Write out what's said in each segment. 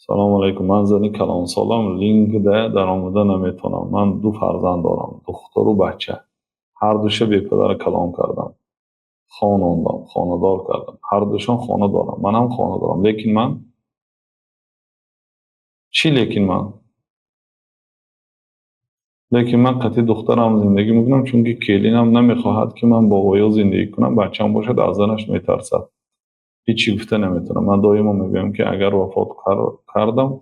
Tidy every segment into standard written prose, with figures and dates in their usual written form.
سلام علیکم. من زنی کلان سالم لینک ده در آمده نمیتونم. من دو فرزند دارم، دختر و بچه. هر دوشه بی پدر کلام کردم، خانوندم، خاندار کردم. هر دوشان خانه دارم، من هم خانه دارم. لیکن من چی؟ لیکن من قطعی دخترم زندگی میکنم، چون که کلینم نمیخواهد که من با ویا زندگی کنم. بچه‌م باشد از زنش میترسد، هیچی گفته نمیتونم. من دائما میگم که اگر وفات کردم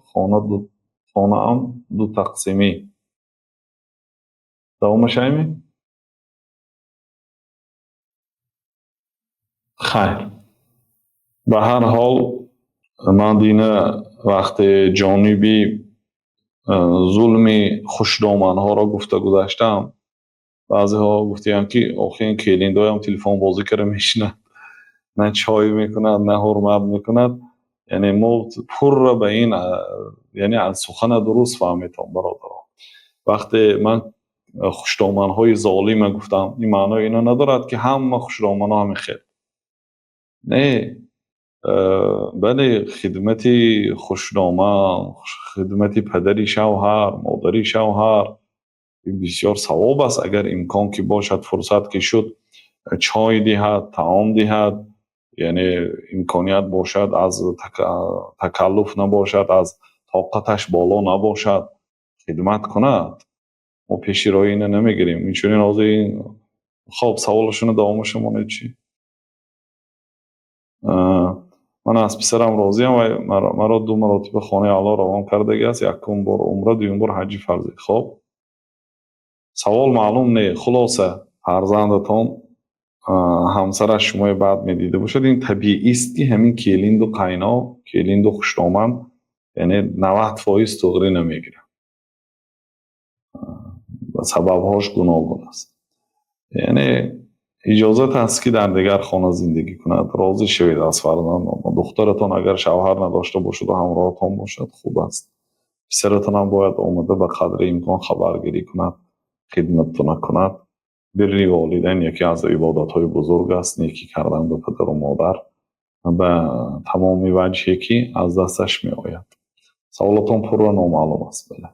خانه هم دو تقسیمی دوامش همی. خیر، به هر حال من دینه وقت جانبی ظلم خوشدامن ها را گفته گذاشتم. بعضی ها گفتیم که آخه این کلیندای هم تلفن بازی کرده میشنه، نه چای میکند نه حرمت میکند. یعنی ما پر را به این یعنی از سخن درست فهمیدم برادران. وقتی من خوشدامن های ظالم گفتم، این معنی اینا ندارد که همه خوشدامن ها همین خیر. نه، بله، خدمتی خوشنامه، خدمتی پدری شوهر، مادری شوهر بسیار ثواب است. اگر امکان که باشد، فرصت که شد، چای دهد، طعام دهد، یعنی امکانیت باشد، از تکلف نباشد، از طاقتش بالا نباشد، خدمت کند. ما پیشی رای اینه نمیگیریم. اینچونین از این خب سوالشون دوامش مونه چی؟ من از پسرم راضیم و مرا 2 مراتب خانه اعلی روان کردگی است. یکم بار عمره، دوم بار حجی فرضی. خب سوال معلوم نه. خلاصه فرزندتان همسرش شما بعد میدیده باشد، این طبیعی است که همین کلیند و قینا، کلیند و خوشنامن، یعنی 90% تغییر نمیگیره و سببهاش گوناگون است. یعنی اجازت است که در دیگر خانه زندگی کند. راضی شوید از فرزندان. دخترتان اگر شوهر نداشته باشد و همراهتان باشد خوب است. پسرتان هم باید آمده به قدر امکان خبرگیری کند، خدمتتان کند. بری والدین یکی از عبادت های بزرگ است. نیکی کردن به پدر و مادر به تمامی وجهی که از دستش می آید. سوالتان پر و نامعلوم است. بله.